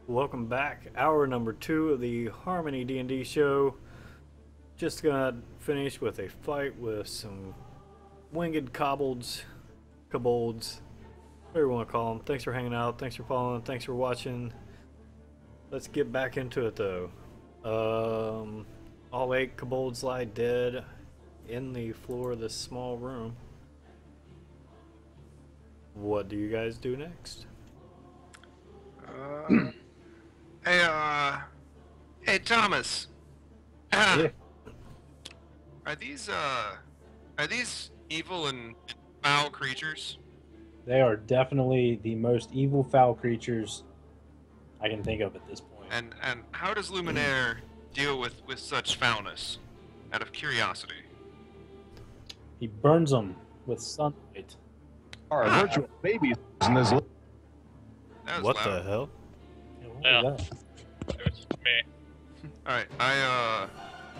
Welcome back. Hour number 2 of the Harmony D&D show. Just got finished with a fight with some winged kobolds, whatever you want to call them. Thanks for hanging out. Thanks for following. Thanks for watching. Let's get back into it though. All 8 kobolds lie dead in the floor of this small room. What do you guys do next? Hey, hey, Thomas. Yeah. Are these evil and foul creatures? They are definitely the most evil, foul creatures I can think of at this point. And how does Luminaire deal with such foulness? Out of curiosity. He burns them with sunlight. Our virtual babies in this. That was What loud. the hell? Yeah, what is that? It was me. All right,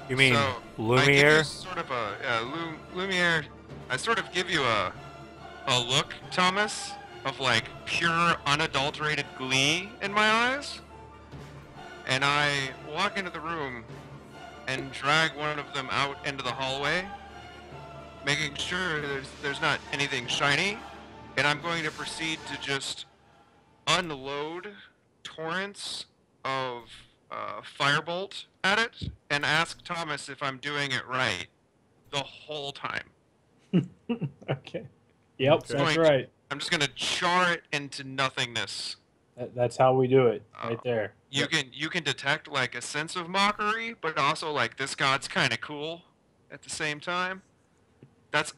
You mean so I give you Lumiere? sort of a Lumiere. I sort of give you a look, Thomas, of like pure, unadulterated glee in my eyes, and I walk into the room and drag one of them out into the hallway, making sure there's not anything shiny, and I'm going to proceed to just unload torrents of firebolt at it and ask Thomas if I'm doing it right the whole time. Okay. Yep, Okay. that's right. I'm just gonna char it into nothingness. That's how we do it, Oh. right there. You can detect like a sense of mockery, but also like this god's kind of cool at the same time. That's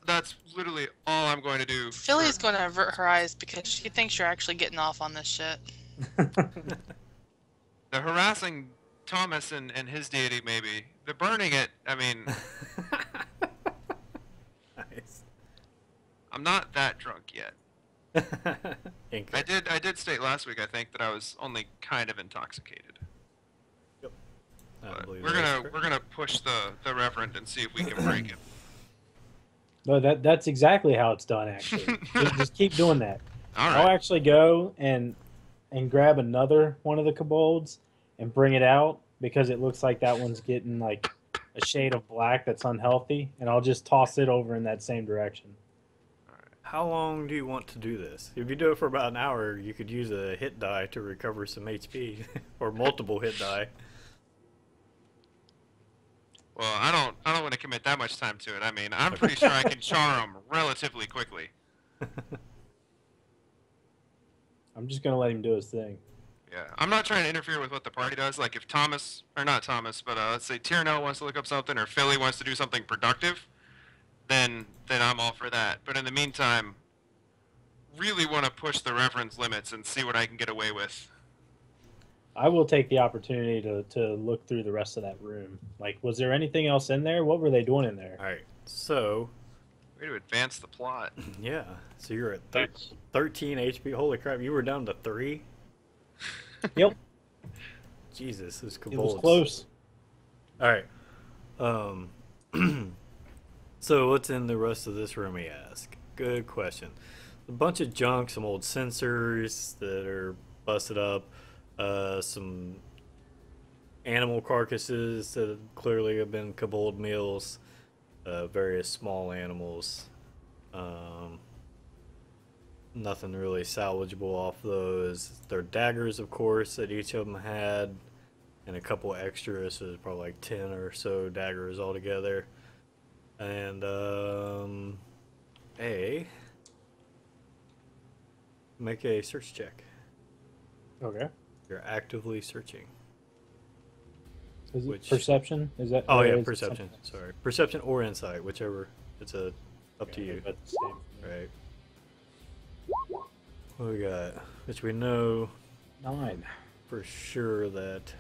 literally all I'm going to do. Philly's going to avert her eyes because she thinks you're actually getting off on this shit. The harassing Thomas and his deity, maybe. The burning it, I mean, Nice. I'm not that drunk yet. Ink. I did state last week, I think, that I was only kind of intoxicated. I But believe we're that is gonna correct. push the reverend and see if we can break it. No, that's exactly how it's done, actually. Just keep doing that. All I'll right. actually go and grab another one of the kobolds and bring it out because it looks like that one's getting like a shade of black that's unhealthy, and I'll just toss it over in that same direction. How long do you want to do this? If you do it for about an hour, you could use a hit die to recover some HP, or multiple hit die. Well, I don't want to commit that much time to it. I mean, I'm pretty sure I can char them relatively quickly. I'm just gonna let him do his thing. Yeah, I'm not trying to interfere with what the party does. Like if Thomas, or not Thomas, but let's say Tyrnell wants to look up something, or Philly wants to do something productive, then I'm all for that. But in the meantime, really want to push the reverend's limits and see what I can get away with. I will take the opportunity to look through the rest of that room. Like, was there anything else in there? What were they doing in there? Alright, so, Way to advance the plot. yeah. So you're at That's 13 HP. Holy crap, you were down to 3? Yep, Jesus, this it kobolds. was close. Alright. So what's in the rest of this room, he asked? Good question. A bunch of junk, some old sensors that are busted up, some animal carcasses that clearly have been kobold meals, various small animals. Nothing really salvageable off those. Their daggers, of course, that each of them had, and a couple extras, so there's probably like 10 or so daggers altogether. And make a search check. Okay. You're actively searching. Is it Which- perception? Is that? Oh or yeah, is it perception. something- Sorry, perception or insight, whichever. It's up to Okay, you. about the same. Right. What we got? Which we know 9. for sure that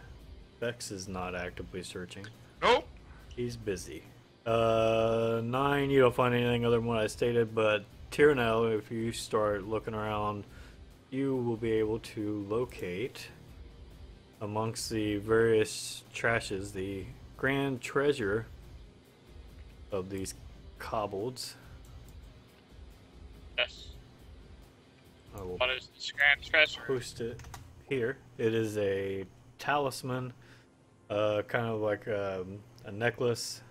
Bex is not actively searching. Nope. He's busy. 9, you don't find anything other than what I stated, but Tyrnell, if you start looking around, you will be able to locate amongst the various trashes the grand treasure of these kobolds. yes. I will What is this grand treasure? post it here. It is a talisman, kind of like a necklace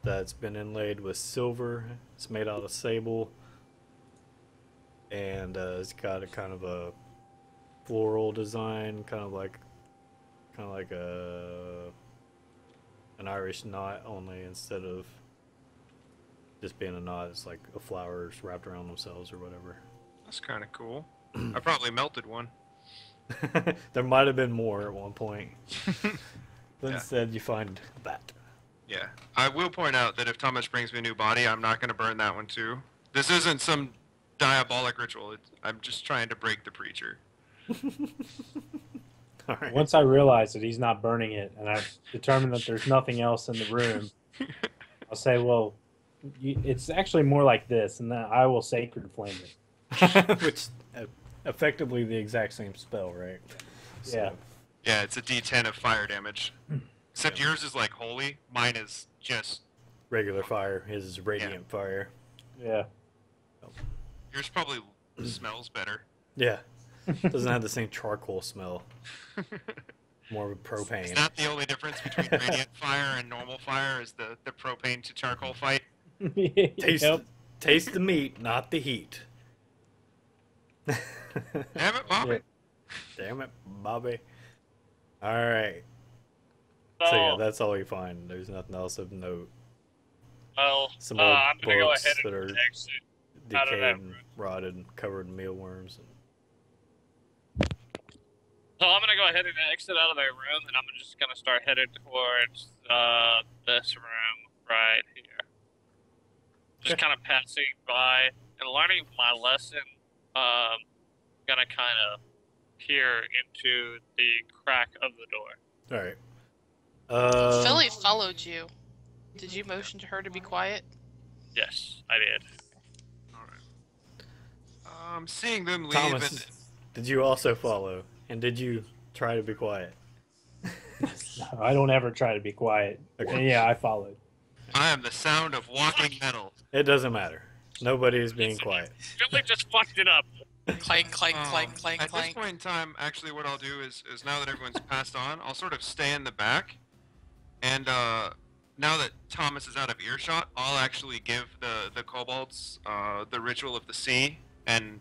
that's been inlaid with silver. It's made out of sable, and it's got a kind of a floral design, kind of like a an Irish knot, only instead of just being a knot, it's like a flowers wrapped around themselves or whatever. That's kind of cool. I probably melted one. There might have been more at one point. But Yeah. instead, you find that. Yeah. I will point out that if Thomas brings me a new body, I'm not going to burn that one too. This isn't some diabolic ritual. I'm just trying to break the preacher. All right. Once I realize that he's not burning it, and I've determined that there's nothing else in the room, I'll say, well, it's actually more like this, and then I will sacred flame it. Which effectively the exact same spell, right? Yeah. Yeah, it's a D10 of fire damage. Except yours is like holy. Mine is just. Regular fire. His is radiant fire. Yeah. Yours probably smells better. Yeah. Doesn't have the same charcoal smell. More of a Is propane. that the only difference between radiant fire and normal fire? Is the propane to charcoal fight? Taste, Yep. taste the meat, not the heat. Damn it, Bobby. Yeah. Damn it, Bobby. Alright. So, So yeah, that's all you find. There's nothing else of note. well, Some old I'm gonna go books ahead that and are exit out of decayed that and room. rotted and covered in mealworms. So I'm gonna go ahead and exit out of that room, and I'm just gonna start headed towards this room right here. Just kind of passing by and learning my lesson. Gonna kind of peer into the crack of the door. Alright. Philly followed you. Did you motion to her to be quiet? Yes, I did. Seeing them leave Thomas, and did you also follow? And did you try to be quiet? I don't ever try to be quiet. Okay. And yeah, I followed. I am the sound of walking metal. It doesn't matter. Nobody is being quiet. Philly just fucked it up. Clank, clank, clank, clank, At this clank. point in time, actually, what I'll do is now that everyone's passed on, I'll sort of stay in the back, and now that Thomas is out of earshot, I'll actually give the kobolds the ritual of the sea and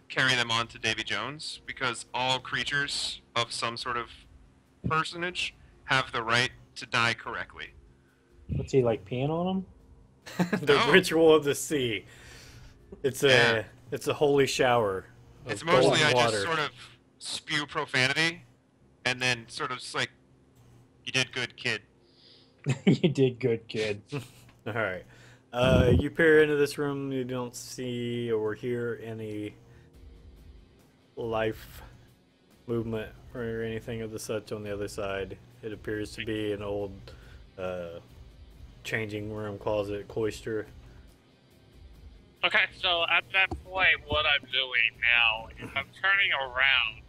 carry them on to Davy Jones, because all creatures of some sort of personage have the right to die correctly. What's he, like, peeing on him? The No. ritual of the sea. It's a Yeah. it's a holy shower. Of It's mostly golden I water. just sort of spew profanity, and then sort of just like, you did good, kid. You did good, kid. All right. You peer into this room. You don't see or hear any life movement or anything of the such on the other side. It appears to be an old changing room, closet, cloister. Okay, so at that point, what I'm doing now is I'm turning around,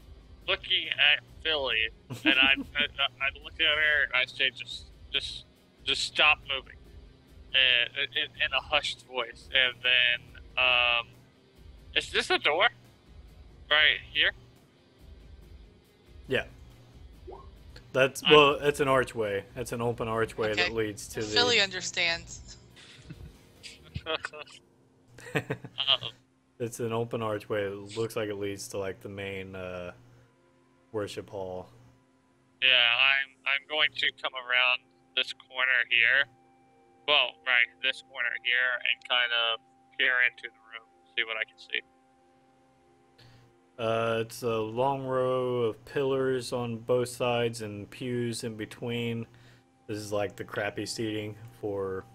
looking at Philly, and I look at her and I say, just stop moving, in a hushed voice, and then, is this a door? Right here? Yeah. That's well. It's an archway. It's an open archway Okay. that leads to the. Philly understands. It's an open archway. It looks like it leads to like the main worship hall. Yeah, I'm going to come around this corner here. Well, right, this corner here, and kind of peer into the room, see what I can see. It's a long row of pillars on both sides and pews in between. This is like the crappy seating for,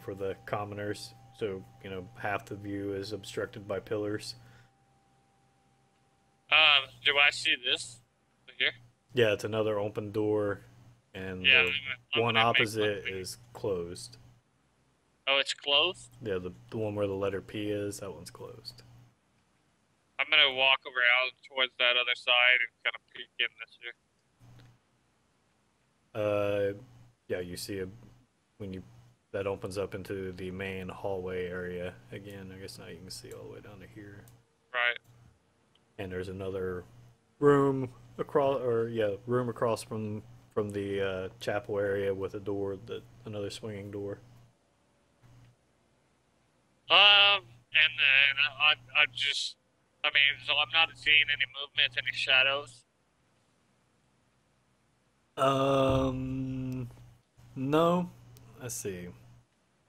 for the commoners. So, half the view is obstructed by pillars. Do I see this over here? Yeah, it's another open door, and Yeah, the I'm one gonna make opposite one. is closed. Oh, it's closed? Yeah, the one where the letter P is, that one's closed. I'm gonna walk around towards that other side and kind of peek in this here. Yeah, you see that opens up into the main hallway area again. I guess now you can see all the way down to here. Right. And there's another room across, or yeah, room across from the chapel area with a door, another swinging door. And then I just, I mean, so I'm not seeing any movements, any shadows. No. Let's see.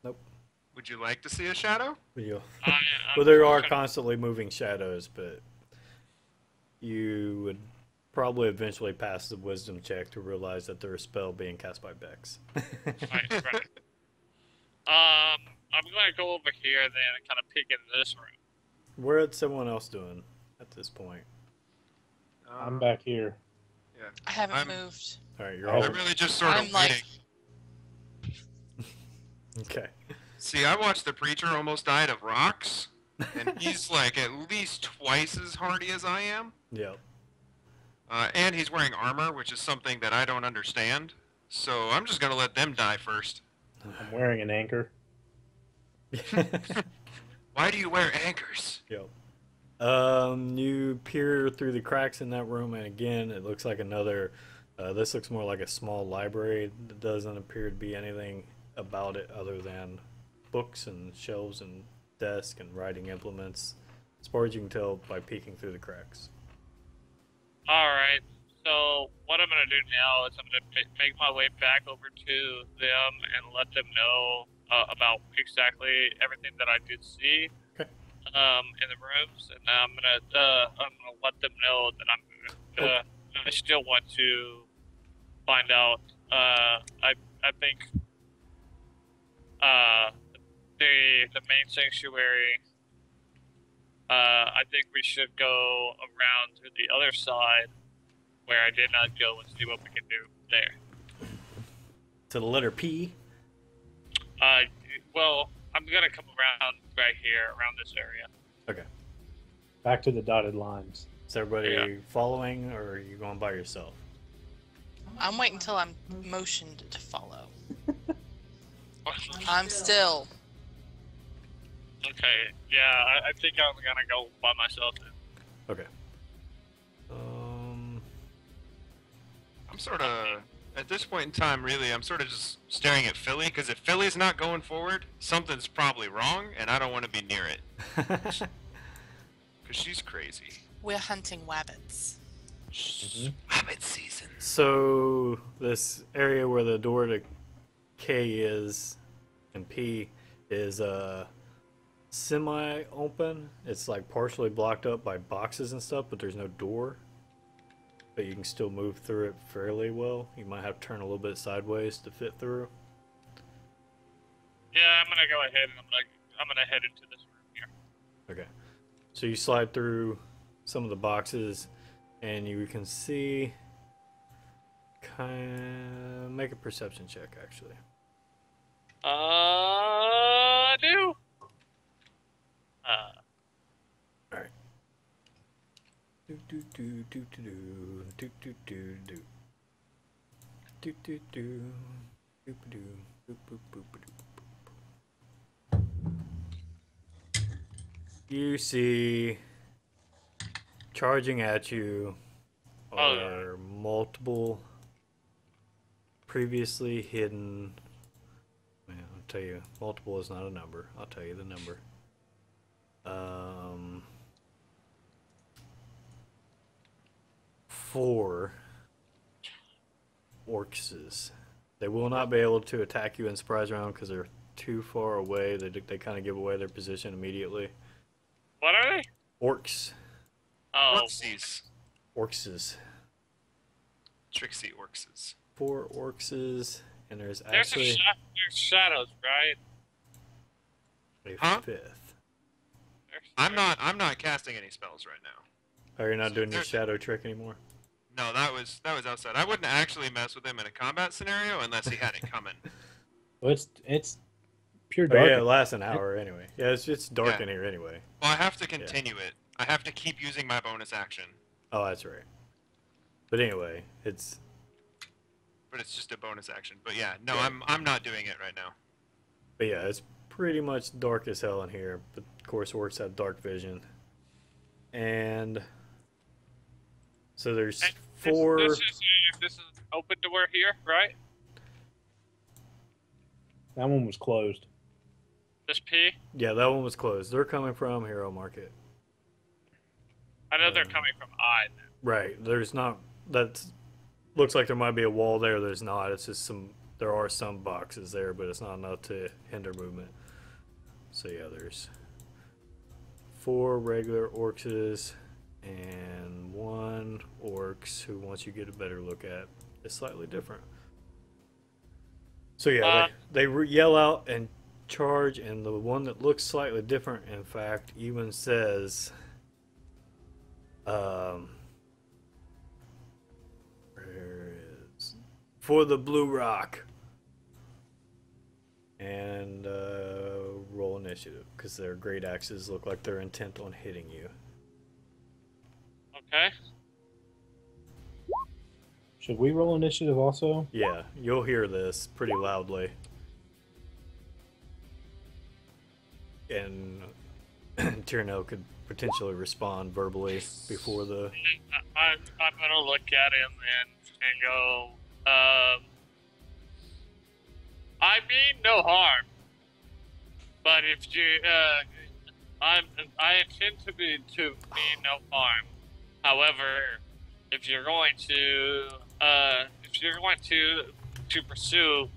Nope. Would you like to see a shadow? Yeah. I'm Well, there are con- constantly moving shadows, but you would probably eventually pass the wisdom check to realize that they're a spell being cast by Bex. Right, right. I'm gonna go over here then and kind of peek into this room. What's someone else doing at this point? I'm back here. Yeah. I haven't I'm- moved. All right, you're I all I'm really just sort I'm of like, waiting. okay. See, I watched the preacher almost died of rocks, and he's like at least twice as hardy as I am. Yep. And he's wearing armor, which is something that I don't understand. So I'm just gonna let them die first. I'm wearing an anchor. Why do you wear anchors? Yep. You peer through the cracks in that room, and again, it looks like another. This looks more like a small library. It doesn't appear to be anything about it other than books and shelves and desks and writing implements, as far as you can tell by peeking through the cracks. Alright, so what I'm gonna do now is I'm gonna make my way back over to them and let them know about exactly everything that I did see Okay. in the rooms, and I'm gonna let them know that I still want to find out. I think the main sanctuary. I think we should go around to the other side where I did not go and see what we can do there. To the letter P. Well, I'm gonna come around right here, around this area. Okay. Back to the dotted lines. Is everybody Yeah. following, or are you going by yourself? I'm waiting until I'm motioned to follow. I'm still. Okay, yeah, I think I'm gonna go by myself then. Okay. I'm sort of at this point in time, really, I'm sort of just staring at Philly because if Philly's not going forward, something's probably wrong, and I don't want to be near it because she's crazy. We're hunting wabbits. Rabbit season. So this area where the door to K is and P is semi-open. It's like partially blocked up by boxes and stuff, but there's no door. But you can still move through it fairly well. You might have to turn a little bit sideways to fit through. Yeah, I'm gonna go ahead and I'm gonna head into this room here. Okay. So you slide through some of the boxes, and you can see. Make a perception check, actually. Do. All right. Do do do do do do do do do do do do do do boop boop boop boop. You see, charging at you are multiple previously hidden. Man, I'll tell you, multiple is not a number. I'll tell you the number. 4 orcs. They will not be able to attack you in surprise round because they're too far away. They kind of give away their position immediately. What are they? Orcs. Oh, Orcsies. Orcs. Trixie orcses. 4 orcs, and there's there's actually there's shadows, right? a Huh? 5th. I'm not casting any spells right now. Oh, you're not doing your There's- shadow trick anymore? No, that was outside. I wouldn't actually mess with him in a combat scenario unless he had it coming. Well, it's pure Oh, dark. yeah, it lasts an hour anyway. Yeah, it's dark Yeah. in here anyway. Well, I have to continue it. I have to keep using my bonus action, Oh, that's right. But anyway, it's but it's just a bonus action. But yeah, no, Yeah. I'm not doing it right now. But yeah, it's pretty much dark as hell in here. But of course, orcs have dark vision. And so there's 4. This is open door here, right? That one was closed. This P. Yeah, that one was closed. They're coming from Hero Market. I know they're coming from I. Then. Right. There's not. That looks like there might be a wall there. There's not. It's just some. There are some boxes there, but it's not enough to hinder movement. So yeah, there's 4 regular orcs and 1 orcs who, once you get a better look at, is slightly different. So yeah, they yell out and charge, and the one that looks slightly different, in fact, even says, where is, for the Blue Rock. And roll initiative, because their great axes look like they're intent on hitting you. Okay. Should we roll initiative also? Yeah, you'll hear this pretty loudly. And Tyrnell could potentially respond verbally before the... I'm gonna look at him and go, I mean no harm, but if you, I intend to mean no harm. However, if you're going to pursue,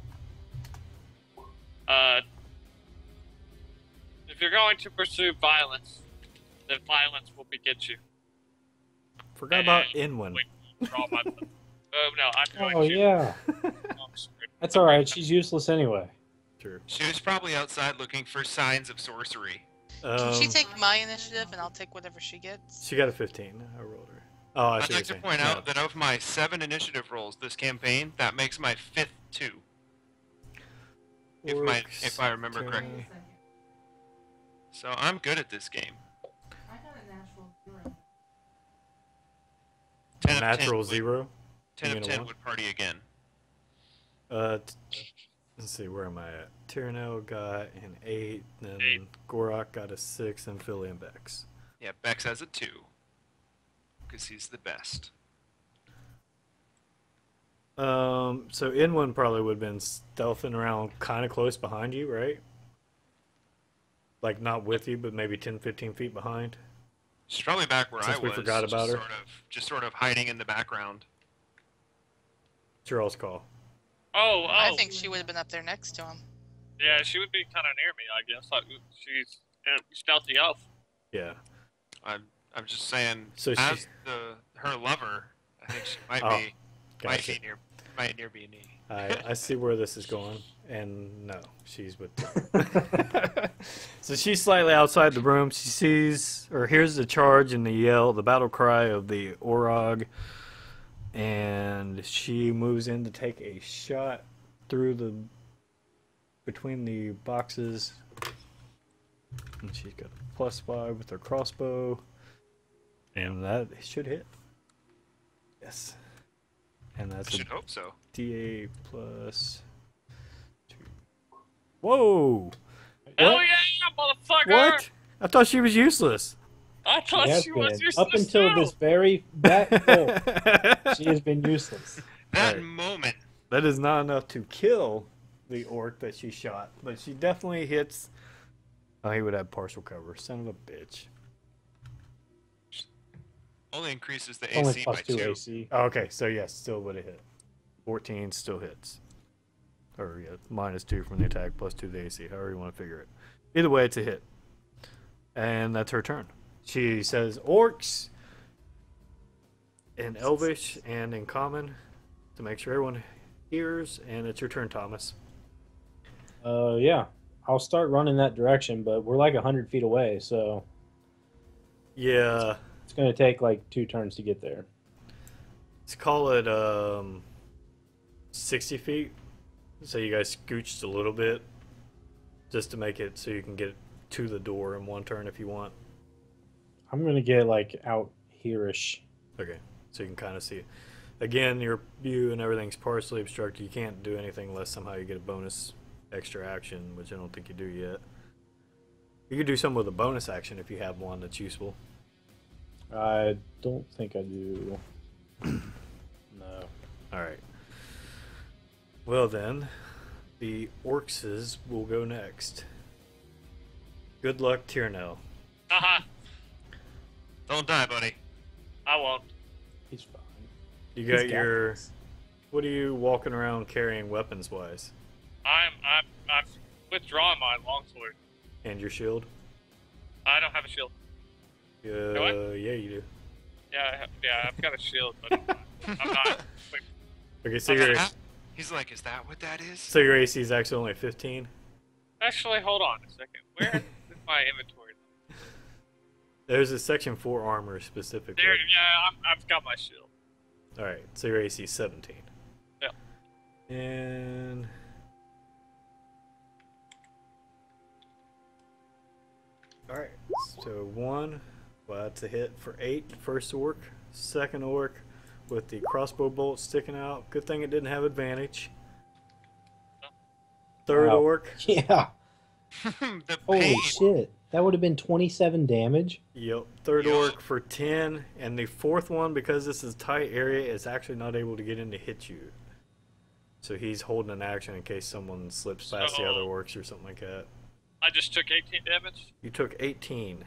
if you're going to pursue violence, then violence will beget you. Forgot about Inwin. Draw my, no, I'm going Oh to. yeah, that's all right. She's useless anyway. True. She was probably outside looking for signs of sorcery. Can she take my initiative and I'll take whatever she gets? She got a 15. I rolled her. Oh, I I'd see like what to you're point saying. out that of my 7 initiative rolls this campaign, that makes my 5th 2. If I remember Okay. correctly. So I'm good at this game. I got a natural 0. 10 of 10 Natural would- 0. 10 You of mean a 10 one? would party again. Let's see, where am I at? Tyrnell got an 8, then 8. Gorak got a 6, and Philly and Bex. Yeah, Bex has a 2. Because he's the best. So Inwin probably would have been stealthing around kind of close behind you, right? Like not with you, but maybe 10, 15 feet behind. She's probably back where Since I we was. forgot about her. Just sort of hiding in the background. It's your all's call. Oh, I think she would have been up there next to him. yeah, she would be kind of near me, I guess. Like, she's stealthy elf. Yeah. I'm just saying, So as she's- her lover, I think she might Oh, be Gotcha. might near be me. I see where this is going, and no, she's with them. So she's slightly outside the room. She sees or hears the charge and the yell, the battle cry of the Orog, and she moves in to take a shot through between the boxes. And she's got a +5 with her crossbow, and that should hit. Yes. And I that's a should hope so. DA +2. Whoa! Hell yeah, motherfucker! What? I thought she was useless. I thought She has she was been. useless Up until too. this very back hole, she has been useless. That Right. moment. That is not enough to kill the orc that she shot, but she definitely hits. Oh, he would have partial cover. Son of a bitch. Only increases the Only AC by +2 2. AC. Oh, okay, so yes, still would have hit. 14 still hits. Or yeah, -2 from the attack, +2 to the AC, however you want to figure it. Either way, it's a hit. And that's her turn. She says orcs in Elvish and in Common to make sure everyone hears, and it's your turn, Thomas. Yeah. I'll start running that direction, but we're like 100 feet away, so Yeah, it's going to take like 2 turns to get there. let's call it 60 feet. So you guys scooched a little bit just to make it so you can get to the door in 1 turn if you want. I'm going to get like out here-ish. Okay, so you can kind of see it. Again, your view and everything's partially obstructed. You can't do anything unless somehow you get a bonus extra action, which I don't think you do yet. You could do something with a bonus action if you have one that's useful. I don't think I do. Alright. Well then, the Orcs will go next. Good luck, Tyrnell. Haha, Don't die, buddy. I won't. He's fine. You He's got your... this. What are you walking around carrying weapons-wise? I'm withdrawing my longsword. And your shield? I don't have a shield. I? Yeah, you do. Yeah, I've got a shield, but I'm not. Wait, Okay, so Okay. your He's like, is that what that is? so your AC is actually only 15. actually, hold on a second. Where is my inventory? There's a section for armor specifically. There, yeah, I've got my shield. All right, so your AC is 17. Yeah. And all right, so 1. Well, that's a hit for 8. First orc, second orc, with the crossbow bolt sticking out. Good thing it didn't have advantage. Third Wow. orc. Yeah. The Holy pain. shit. That would have been 27 damage. Yep. Third Yup. orc for 10, and the fourth one, because this is a tight area, is actually not able to get in to hit you. So he's holding an action in case someone slips past the other orcs or something like that. I just took 18 damage. You took 18.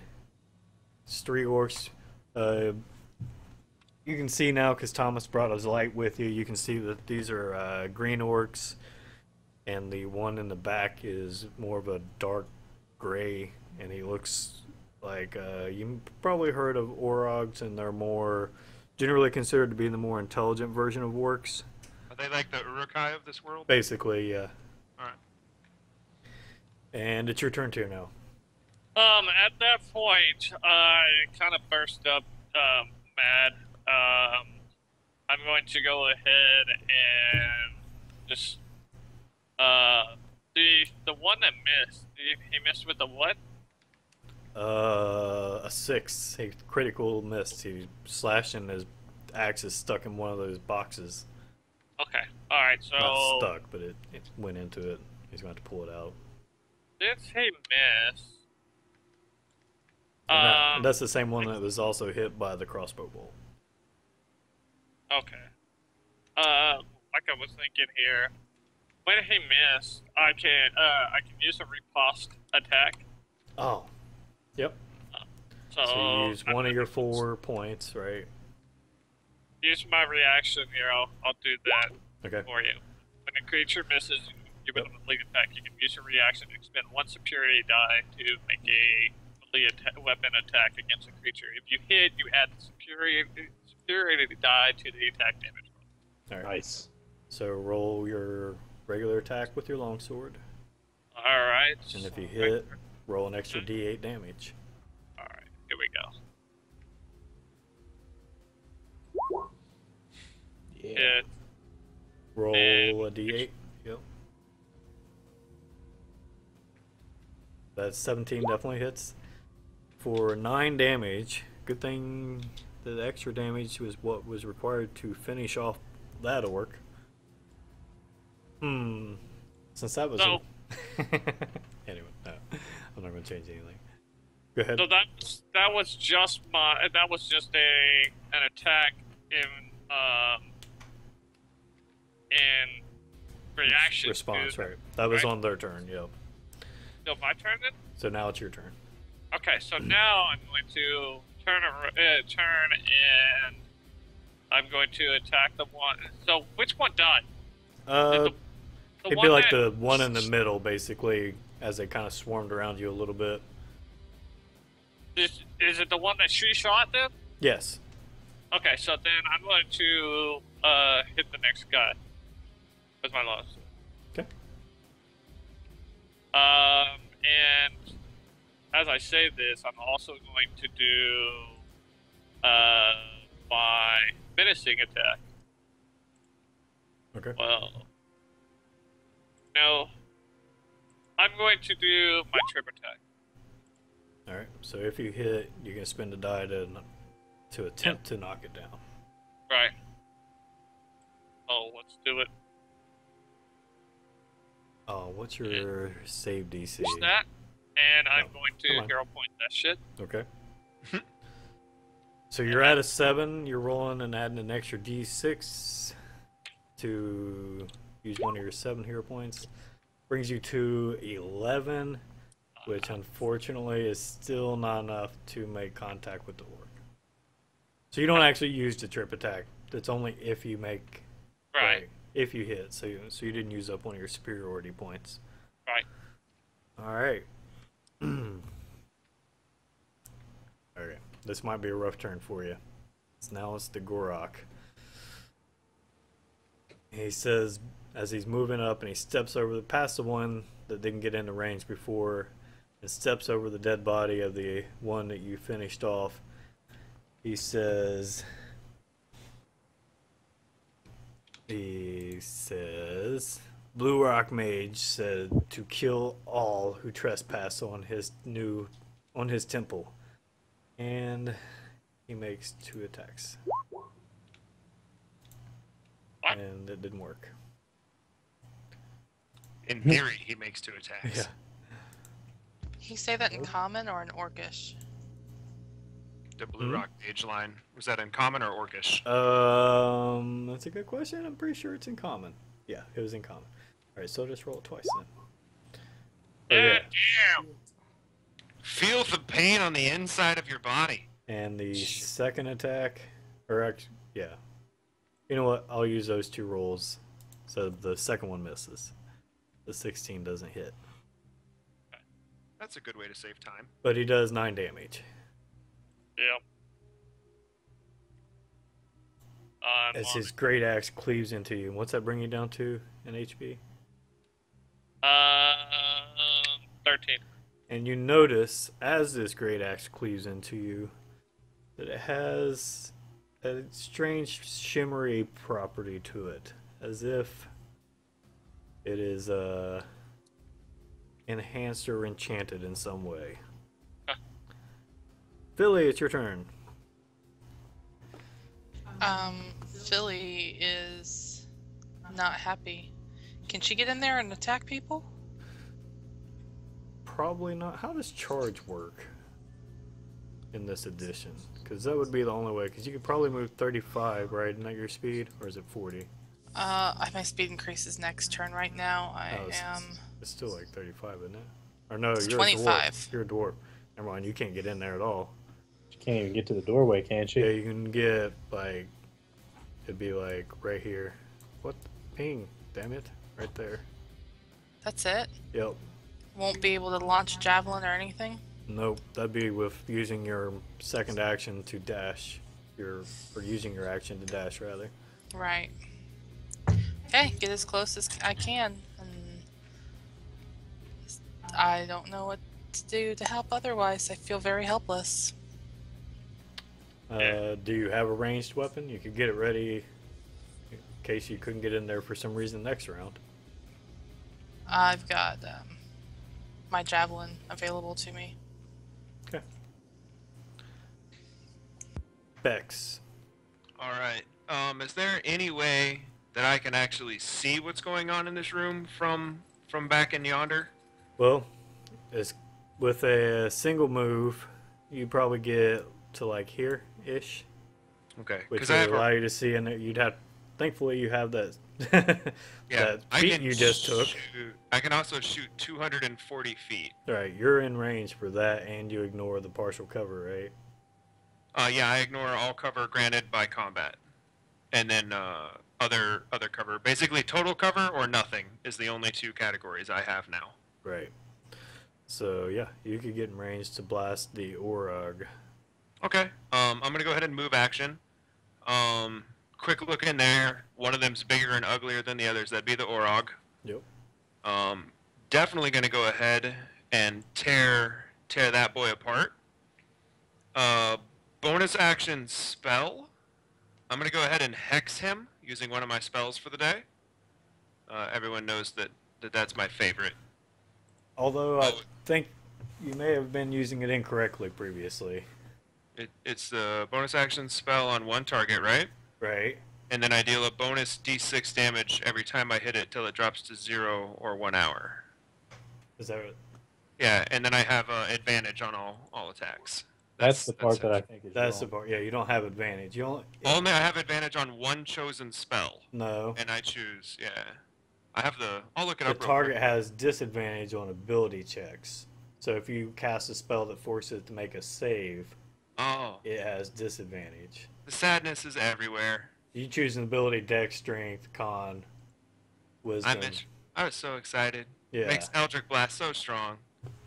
It's 3 orcs. You can see now, because Thomas brought his light with you, you can see that these are green orcs, and the one in the back is more of a dark gray, and he looks like, you probably heard of Orogs, and they're more, generally considered to be the more intelligent version of orcs. Are they like the Urukai of this world? Basically, yeah. Alright. And it's your turn too now. At that point, I kind of burst up, mad. I'm going to go ahead and just, the one that missed, he missed with the what? A 6. A critical miss. He slashed and his axe is stuck in one of those boxes. Okay, alright, so, Not stuck, but it went into it. He's going to have to pull it out. since he missed, And that's the same one that was also hit by the crossbow bolt. okay. Like I was thinking here, when he missed, I can use a riposte attack. Oh. Yep. So, So you use one of your 4 points, right? use my reaction here. I'll do that Okay. for you. When a creature misses, you with a melee attack, you can use your reaction to expend 1 superiority die to make a melee weapon attack against a creature. If you hit, you add the superiority die to the attack damage roll. All right. Nice. So roll your regular attack with your longsword, Alright. and if you hit, roll an extra D8 damage. Alright, here we go. Yeah. Hit. Roll a D8. Yep. That's 17, definitely hits. For 9 damage, good thing the extra damage was what was required to finish off that orc. Since that was So- anyway, no, I'm not going to change anything. Go ahead. So that was just an attack in reaction Response, to, right? That was right? on their turn. Yep. So my turn then? So now it's your turn. Okay, so now I'm going to turn and I'm going to attack the one. So which one died? The It'd one be like that- the one in the middle, basically, as they kind of swarmed around you a little bit. Is it the one that she shot then? Yes. Okay, so then I'm going to hit the next guy with my loss. Okay. And as I say this, I'm also going to do my menacing attack. Okay. Well, no, I'm going to do my trip attack. All right. So if you hit, you can spend a die to attempt to knock it down. Right. Oh, let's do it. Oh, what's your save DC? Push that, and I'm Oh, going come to on. hero point that shit. Okay. So you're at a 7. You're rolling and adding an extra D6. to use one of your 7 hero points. Brings you to 11, which unfortunately is still not enough to make contact with the orc. So you don't actually use the trip attack. That's only if you make Right. if you hit. So you didn't use up one of your superiority points. Right. All right. Okay, this might be a rough turn for you. Now it's the Gorok. He says, as he's moving up, and he steps over past the one that didn't get into range before, and steps over the dead body of the one that you finished off. He says, Blue Rock Mage said to kill all who trespass on his temple. And he makes 2 attacks. What? And it didn't work. In theory, he makes 2 attacks. Yeah. Can you say that in common or in Orcish? The Blue Rock Mage line. Was that in common or Orcish? That's a good question. I'm pretty sure it's in common. Yeah, it was in common. Alright, so just roll it twice then. Yeah. Okay. Damn. Feel the pain on the inside of your body. And the second attack, or actually, yeah. You know what? I'll use those 2 rolls. So the second one misses. The 16 doesn't hit. That's a good way to save time. But he does 9 damage. Yep. As his great axe cleaves into you. What's that bring you down to in HP? 13. And you notice, as this great axe cleaves into you, that it has a strange shimmery property to it. As if it is enhanced or enchanted in some way. Philly, it's your turn. Philly is not happy. Can she get in there and attack people? Probably not. How does charge work in this edition? Because that would be the only way. Because you could probably move 35, right? Isn't that your speed? Or is it 40? My speed increases next turn. Right now, I am. It's still like 35, isn't it? Or no, It's you're 25. a dwarf. You're a dwarf. Never mind, you can't get in there at all. She can't even get to the doorway, can she? Yeah, you can get, like, it'd be like right here. What? Ping. Damn it. Right there. That's it. Yep. Won't be able to launch a javelin or anything. Nope. That'd be with using your second action to dash. Or using your action to dash, rather. Right. Okay, get as close as I can. And I don't know what to do to help otherwise. I feel very helpless. Do you have a ranged weapon? You could get it ready in case you couldn't get in there for some reason next round. I've got my javelin available to me. Okay. Bex. All right. Is there any way that I can actually see what's going on in this room from back in yonder? Well, with a single move, you probably get to like here-ish, Okay. which Because would I have allow a, you to see in there. You'd have, thankfully, you have that yeah. that I feat can you just took. I can also shoot 240 feet. Right, you're in range for that, and you ignore the partial cover, right? Yeah, I ignore all cover granted by combat, and then other cover. Basically, total cover or nothing is the only 2 categories I have now. Right. So yeah, you could get in range to blast the Orog. Okay. I'm gonna go ahead and move action. Quick look in there. One of them's bigger and uglier than the others. That'd be the Orog. Yep. Definitely gonna go ahead and tear that boy apart. Bonus action spell. I'm gonna go ahead and hex him using one of my spells for the day. Everyone knows that's my favorite. Although I think you may have been using it incorrectly previously. It's the bonus action spell on one target, right? Right. And then I deal a bonus d6 damage every time I hit it till it drops to 0 or 1 hour. Is that what? Yeah, and then I have advantage on all attacks. That's the part that I it. think is That's the wrong. part. Yeah, you don't have advantage. You only. Only I have advantage on one chosen spell, No. and I choose. Yeah, I have the. I'll look it The up. Real target quick. has disadvantage on ability checks. So if you cast a spell that forces it to make a save, Oh, it has disadvantage. the sadness is everywhere. You choose an ability: Dex, Strength, Con, Wisdom. I was so excited. Yeah, Makes Eldritch Blast so strong.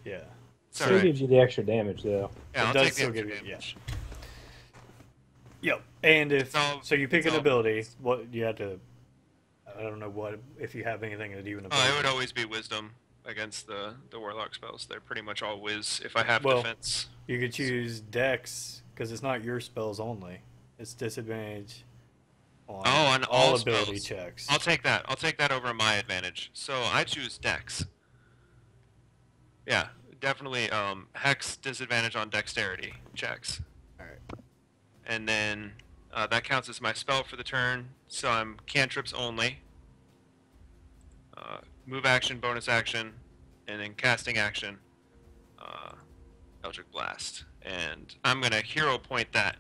yeah. It's Still alright. gives you the extra damage though. Yeah, It I'll does take the still extra give you- yeah. damage. Yep. And if So- so, you pick an so- ability. What you have to. I don't know what if you have anything to do in ability. Oh, it would always be Wisdom against the Warlock spells. They're pretty much all Wiz if I have Well, defense. You could choose Dex because it's not your spells only. It's disadvantage on, On all ability spells. checks. I'll take that. I'll take that over my advantage. So I choose Dex. Yeah, definitely. Hex disadvantage on dexterity checks. Alright. And then that counts as my spell for the turn. So I'm cantrips only. Move action, bonus action, and then casting action. Eldritch Blast, and I'm gonna hero point that.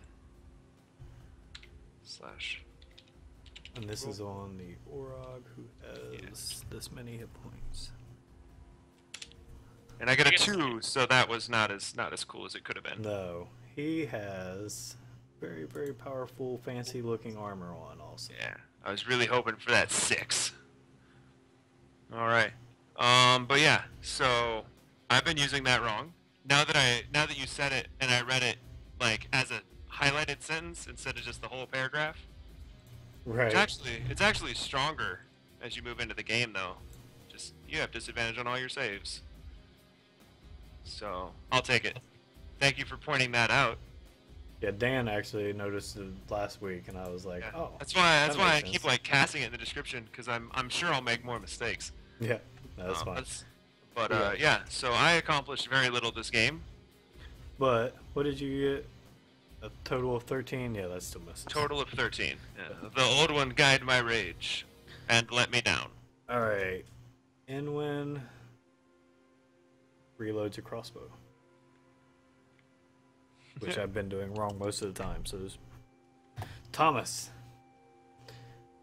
Slash. And this is on the Orog who has this many hit points. And I get I a guess- 2, so that was not as cool as it could have been. No, he has very, very powerful, fancy looking armor on also. Yeah, I was really hoping for that 6. All right, but yeah, so I've been using that wrong. Now that you said it and I read it like as a highlighted sentence instead of just the whole paragraph, Right. it's actually stronger as you move into the game though. Just you have disadvantage on all your saves. So I'll take it. Thank you for pointing that out. Yeah, Dan actually noticed it last week, and I was like, Yeah. oh. That's why that I makes keep sense. like casting it in the description because I'm sure I'll make more mistakes. Yeah, no, that's fine. But Yeah. yeah, so I accomplished very little this game. But what did you get? A total of 13? Yeah, that's still missing. Total of 13. Yeah. The old one guided my rage and let me down. All right. Inwin reloads a crossbow, which I've been doing wrong most of the time. So, Thomas.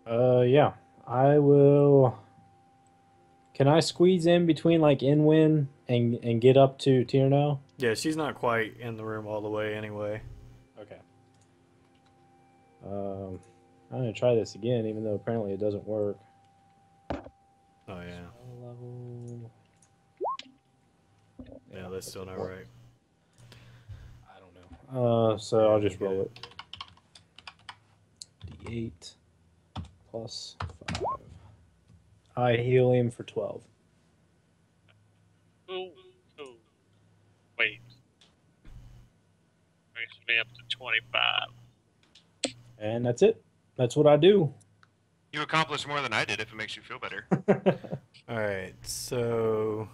Yeah. I will. Can I squeeze in between like Inwin and get up to Tierno? Yeah, she's not quite in the room all the way anyway. Okay. I'm gonna try this again, even though apparently it doesn't work. Oh yeah, Level. yeah, that's still not right. I don't know. So I'll just roll it. D8 plus 5. I heal him for 12. Ooh. Wait. Brings me up to 25. And that's it. That's what I do. You accomplished more than I did if it makes you feel better. All right, so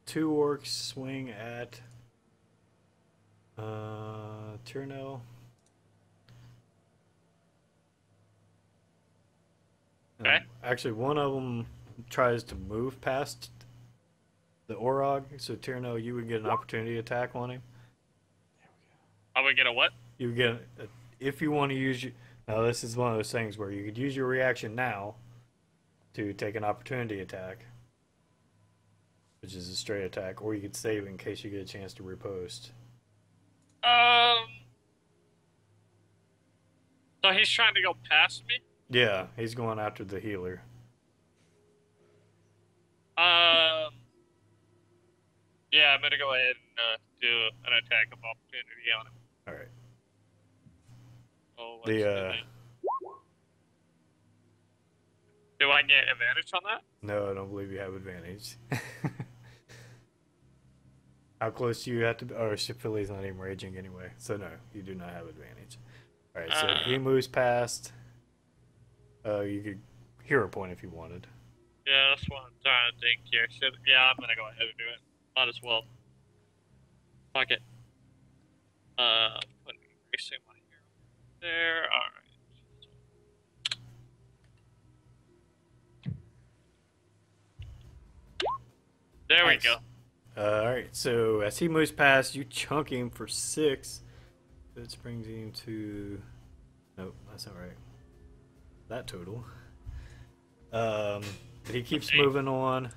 2 orcs swing at Tyrnell. Okay. Actually, one of them tries to move past the Orog, so Tyrnell, you would get an opportunity attack on him. I would get a what? You would get if you want to use your. Now, this is one of those things where you could use your reaction now to take an opportunity attack, which is a straight attack, or you could save in case you get a chance to riposte. So he's trying to go past me? Yeah, he's going after the healer. Yeah, I'm gonna go ahead and do an attack of opportunity on him. All right. Oh, let's The see. Do I get advantage on that? No, I don't believe you have advantage. How close do you have to be? Oh, Philly's not even raging anyway, so no, you do not have advantage. All right, so he moves past. You could hero point if you wanted. Yeah, that's what I'm trying to think here. Yeah, I'm gonna go ahead and do it. Might as well. Fuck it. Put increasing my hero there. Alright. There we Nice. go. Alright, so as he moves past, you chunk him for 6. This brings him to... Nope, that's not right. That total. But he keeps Okay. moving on.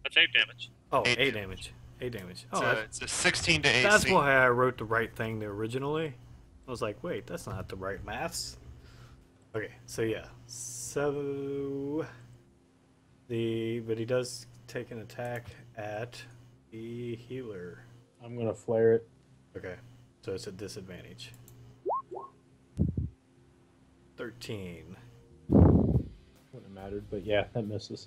That's 8 damage. Oh, 8 8 damage. 8 damage. Oh, It's a 16 to AC. that's why I wrote the right thing there originally. I was like, wait, that's not the right maths. Okay, so yeah. So... But he does take an attack at the healer. I'm gonna flare it. Okay, so it's a disadvantage. 13. Wouldn't have mattered, but yeah, that misses.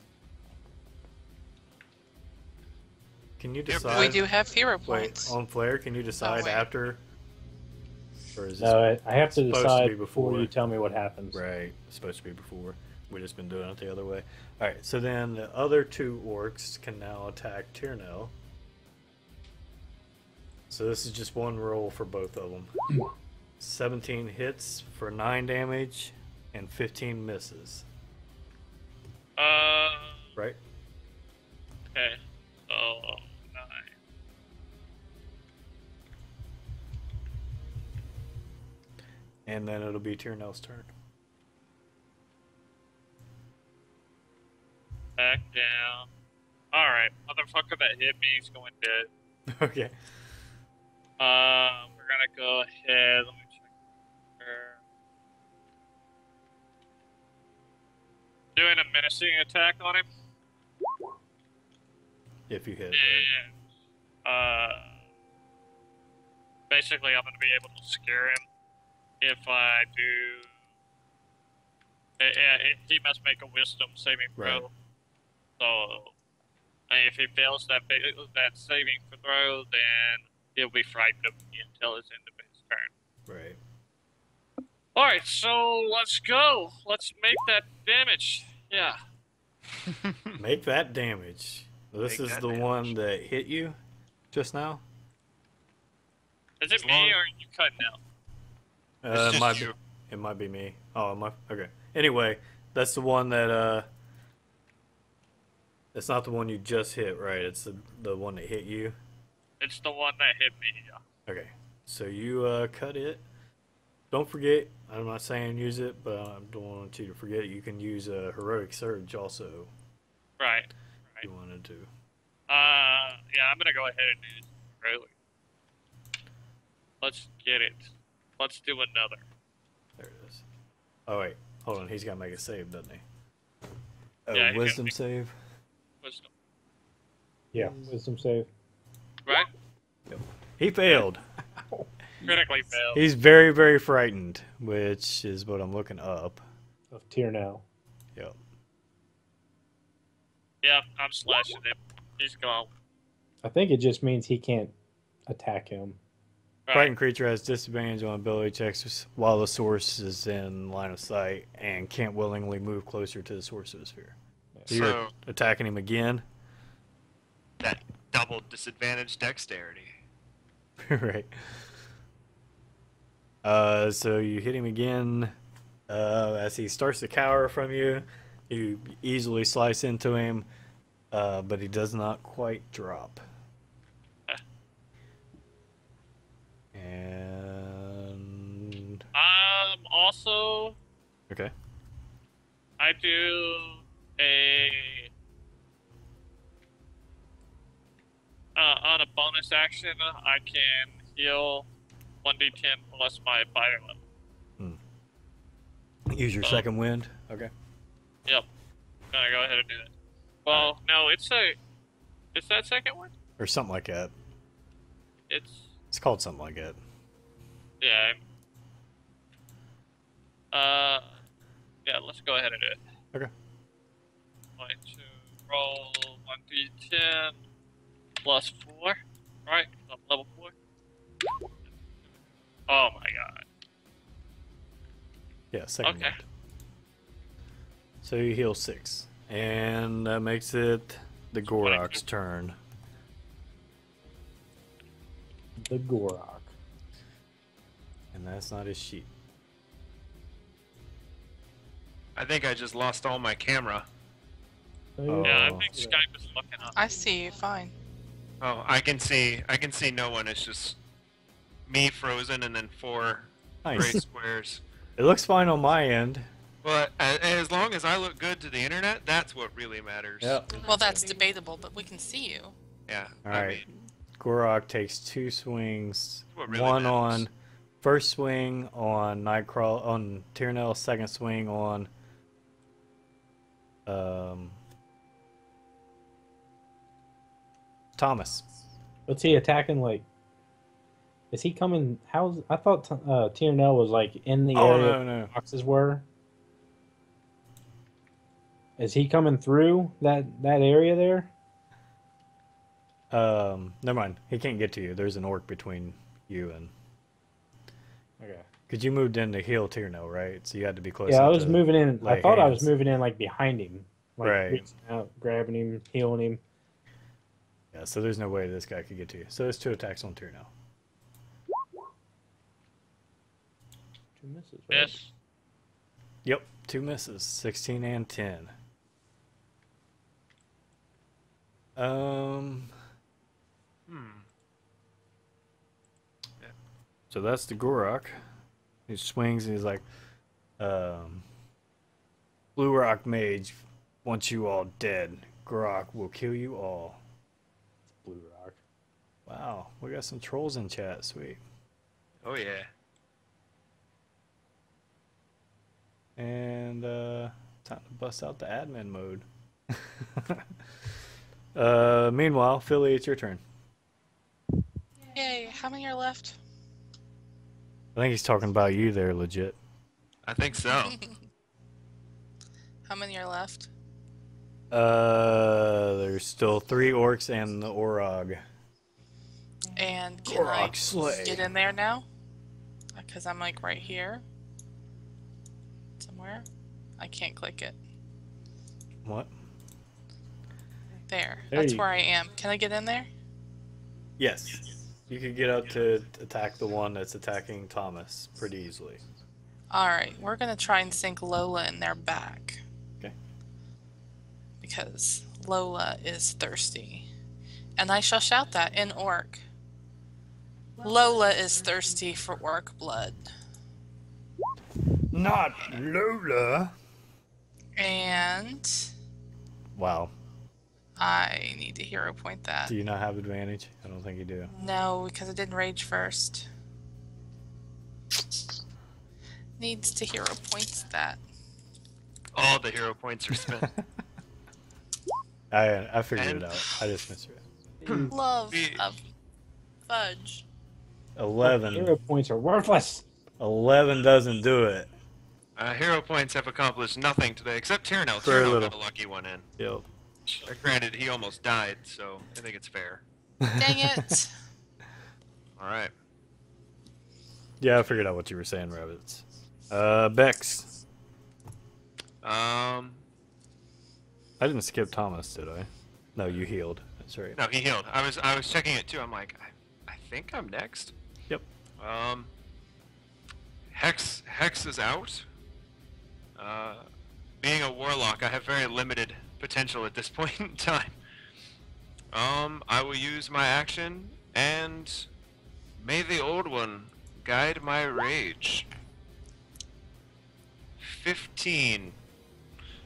Can you Yep. decide? We do have hero Wait, points. on flare, can you decide wait. after? Or is this No, I have to supposed to decide be before before? you tell me what happens. Right, it's supposed to be before. We've just been doing it the other way. Alright, so then the other 2 orcs can now attack Tyrnell. So this is just one roll for both of them. 17 hits for 9 damage and 15 misses. Right? Okay. So 9. And then it'll be Tyrnell's turn. Back down. Alright, motherfucker that hit me is going dead. Okay. We're gonna go ahead. Let me check here. Doing a menacing attack on him. If you hit. And, basically, I'm gonna be able to scare him if I do. He must make a wisdom saving throw. Right. So, and if he fails that saving throw, then he'll be frightened of me until it's end of his turn. Right. Alright, so let's go. Let's make that damage. Yeah. Make that damage. This Make is that the damage. one that hit you just now? Is it As me long- or are you cutting out? It's It might just you. be. It might be me. Oh, am I? Okay. Anyway, that's the one that it's not the one you just hit, right? It's the one that hit you. It's the one that hit me, yeah. Okay. So you cut it. Don't forget. I'm not saying use it, but I don't want you to forget. You can use a heroic surge also. Right. If you wanted to. Yeah, I'm gonna go ahead and do this. Really. Let's get it. Let's do another. There it is. Oh wait, hold on. He's got to make a save, doesn't he? Oh, Yeah, he's gotta wisdom make- save. Wisdom. Yeah, wisdom save. Right? He failed. Critically failed. He's very, very frightened, which is what I'm looking up. Of Tyrnell. Yep. Yep, I'm slashing him. He's gone. I think it just means he can't attack him. Right. Frightened creature has disadvantage on ability checks while the source is in line of sight and can't willingly move closer to the source of the sphere. So you're So attacking him again? that double disadvantage dexterity. Right. So you hit him again. As he starts to cower from you, you easily slice into him, but he does not quite drop. And Also, okay, I do a on a bonus action. I can heal 1d10 plus my fire level. use your Oh. second wind. Okay. Yep. Gonna go ahead and do that. Well, no, it's that second one. Or something like that. It's called something like that. Yeah. Yeah. Let's go ahead and do it. Okay. Going to roll 1d10 plus 4. Right? I'm level 4. Oh my god. Yeah, second Okay. wind. So you heal 6. And that makes it the Gorok's turn. The Gorok. And that's not his sheet. I think I just lost all my camera. Oh, Yeah, I Oh. think Skype is looking up. I see you fine. Oh, I can see no one. It's just me frozen and then 4 gray Nice. squares. It looks fine on my end. But as long as I look good to the internet, that's what really matters. Yep. Well, that's debatable, but we can see you. Yeah. All I right. mean, Gorok takes 2 swings. What really One matters. on first swing on Nightcrawler on Tyrnell, second swing on Thomas. What's he attacking? Like, is he coming? How's I thought TNL was like in the Oh area no. boxes were. Is he coming through that area there? Never mind. He can't get to you. There's an orc between you and. Okay. Because you moved in to heal Tyrnell, right? So you had to be close. Yeah, I enough was to moving in. I lay thought I was hands. moving in like behind him, like Right. reaching out, grabbing him, healing him. Yeah, so there's no way this guy could get to you. So there's 2 attacks on Tyrnell. 2 misses. Right? Miss. Yep, 2 misses, 16 and 10. So that's the Gorok. He swings and he's like, Blue Rock Mage wants you all dead. Gorok will kill you all. Blue Rock. Wow, we got some trolls in chat. Sweet. oh yeah. And time to bust out the admin mode. Meanwhile, Philly, it's your turn. Yay, how many are left? I think he's talking about you there, legit. I think so. How many are left? There's still 3 orcs and the Orog. And can I Gorok slay. get in there now? Because I'm like right here. Somewhere. I can't click it. What? There. There That's you- where I am. Can I get in there? Yes. You could get up to attack the one that's attacking Thomas pretty easily. Alright, we're gonna try and sink Lola in their back. Okay. Because Lola is thirsty. And I shall shout that in orc. Lola is thirsty for orc blood. Not Lola. And Wow. I need to hero point that. Do you not have advantage? I don't think you do. No, because I didn't rage first. Needs to hero points that. All the hero points are spent. I figured And- it out. I just missed it. Love We- of fudge. 11. Hero points are worthless. 11 doesn't do it. Hero points have accomplished nothing today, except Tyrnell. Very Tyrnell little. got a lucky one in. Yep. Granted, he almost died, so I think it's fair. Dang it. Alright. Yeah, I figured out what you were saying, Rabbits. Bex. Um, I didn't skip Thomas, did I? No, you healed. That's right. no, he healed. I was checking it too. I'm like, I think I'm next. Yep. Hex is out. Being a warlock, I have very limited potential at this point in time. I will use my action, and may the old one guide my rage. 15.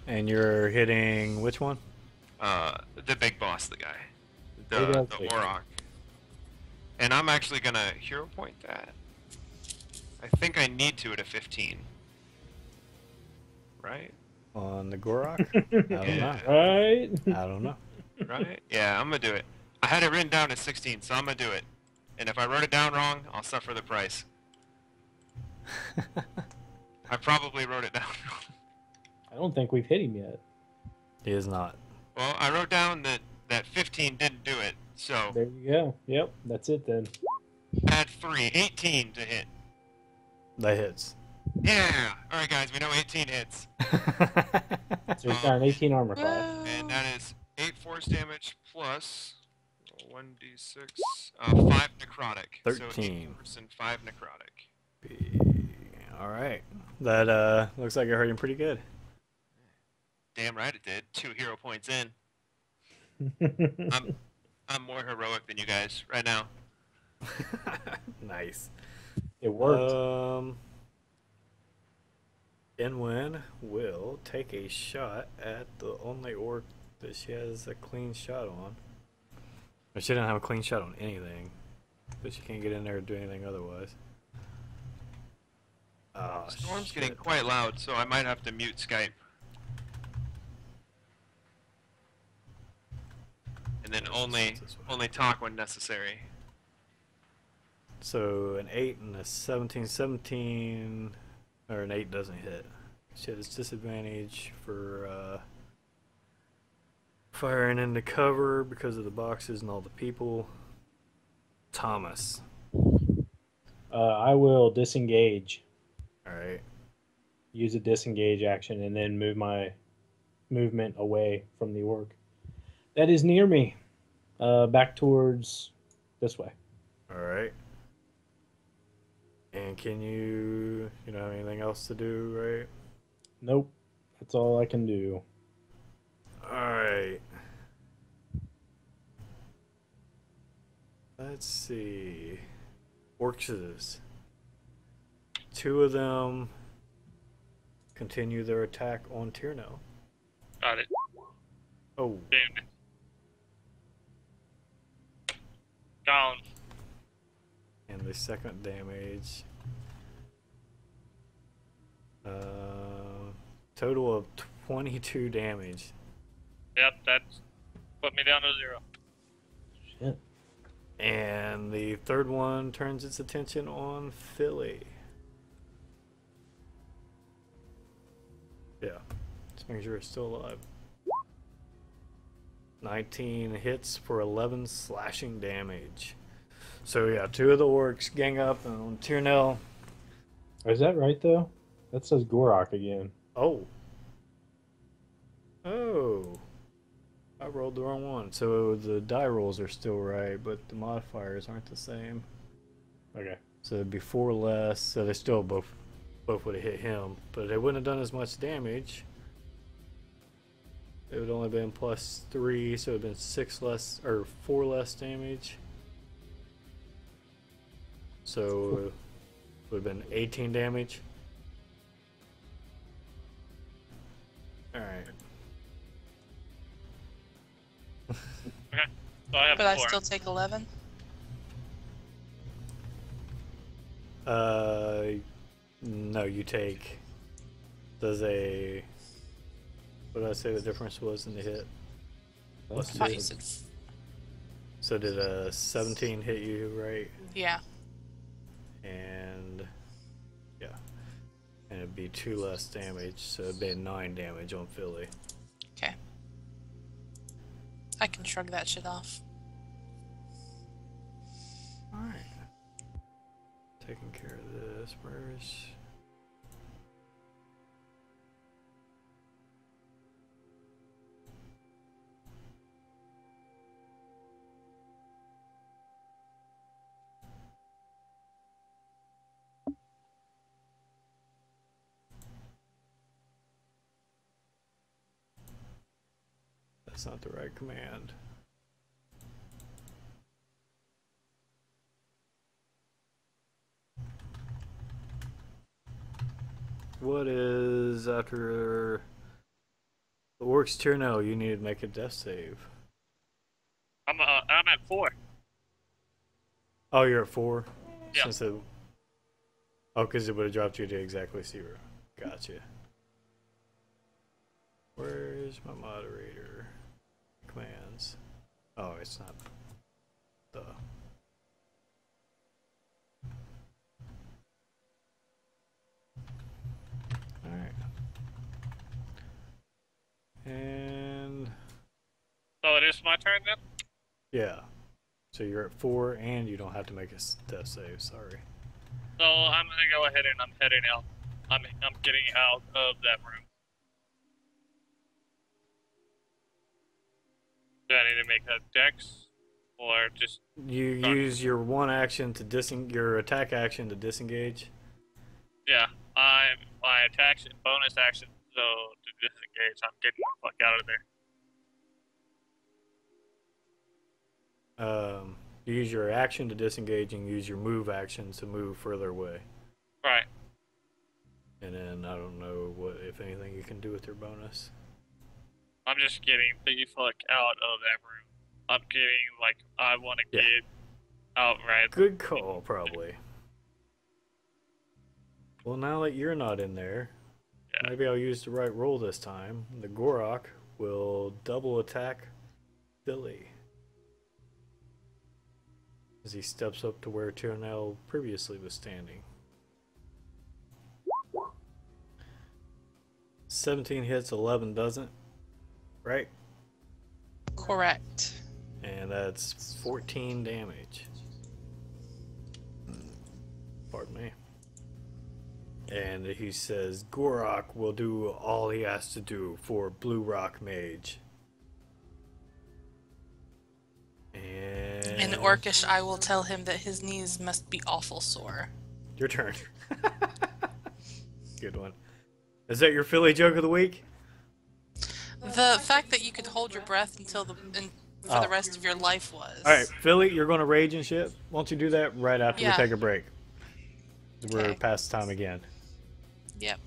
And you're hitting which one? The big boss, the guy. Big The ass big. Orok. And I'm actually gonna hero point that. I think I need to at a 15. Right? On the Gorok? I don't know. Right? I don't know. Right? Yeah, I'm gonna do it. I had it written down as 16, so I'm gonna do it. And if I wrote it down wrong, I'll suffer the price. I probably wrote it down wrong. I don't think we've hit him yet. He is not. Well, I wrote down that 15 didn't do it, so There you go. Yep, that's it then. add 3, 18 to hit. That hits. Yeah! Alright guys, we know 18 hits. So he's got an 18 armor class. And Woo. that is 8 force damage plus 1d6, 5 necrotic. So 13. 8 force and 5 necrotic. Alright. That looks like it hurt him pretty good. Damn right it did. 2 hero points in. I'm more heroic than you guys right now. Nice. It worked. Inwin will take a shot at the only orc that she has a clean shot on. Or she didn't have a clean shot on anything, but she can't get in there to do anything otherwise. Oh, Storm's shit. getting quite loud, so I might have to mute Skype. And then only talk when necessary. So an 8 and a 17. 17, or an 8 doesn't hit. She has disadvantage for firing into cover because of the boxes and all the people. Thomas. I will disengage. Alright. Use a disengage action and then move my movement away from the orc that is near me, back towards this way. Alright. And can you don't have anything else to do, right? Nope, that's all I can do. Alright. Let's see. Orcs. 2 of them continue their attack on Tierno. Got it. Oh, Damn it. Down. and the second damage. Total of 22 damage. Yep, that's put me down to 0. Shit. And the third one turns its attention on Philly. Yeah, just making sure it's still alive. 19 hits for 11 slashing damage. So yeah, 2 of the orcs gang up on Tiernell. Is that right though? That says Gorok again. Oh. Oh. I rolled the wrong one. So the die rolls are still right, but the modifiers aren't the same. Okay. So it'd be 4 less, so they still both would have hit him, but they wouldn't have done as much damage. It would only been +3, so it would have been 6 less, or 4 less damage. So it would have been 18 damage. Alright. Okay. So I have But I 4. still take 11. No, you take. What did I say the difference was in the hit? That's Plus I thought two. you said, So did a 17 hit you, right? yeah. And yeah, and it'd be 2 less damage, so it'd be 9 damage on Philly. Okay. I can shrug that shit off. Alright. Taking care of this. Where's... That's not the right command. What is after the orc's turn now? You need to make a death save. I'm at 4. Oh, you're at 4? Yeah. Since it... Oh, because it would have dropped you to exactly 0. Gotcha. Where's my moderator? Commands. Oh, it's not. Duh. Alright. And... So it is my turn then? yeah. So you're at 4 and you don't have to make a death save, sorry. So I'm gonna go ahead and I'm heading out. I'm getting out of that room. Do I need to make a dex? Or just... You Done. use your one action to your attack action to disengage. Yeah, my attack bonus action, so to disengage, I'm getting the fuck out of there. You use your action to disengage and use your move action to move further away. Right. And then I don't know what, if anything, you can do with your bonus. I'm just getting the fuck out of that room. I'm getting, like, I want to Yeah. get out right. Good call, probably. Well, now that you're not in there, Yeah. maybe I'll use the right roll this time. The Gorok will double attack Billy as he steps up to where Tyrnell previously was standing. 17 hits, 11 doesn't, right? Correct. And that's 14 damage. Pardon me. And he says Gorok will do all he has to do for Blue Rock Mage. And In Orcish, I will tell him that his knees must be awful sore. your turn. Good one. Is that your Philly joke of the week? The fact that you could hold your breath until for the rest of your life was. All right, Philly, you're going to rage and shit. Why don't you do that right after we Yeah. take a break? We're Okay. past time again. Yep.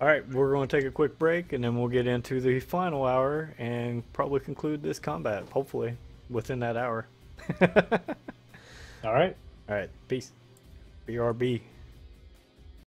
All right, we're going to take a quick break, and then we'll get into the final hour and probably conclude this combat, hopefully, within that hour. All right. All right, peace. BRB.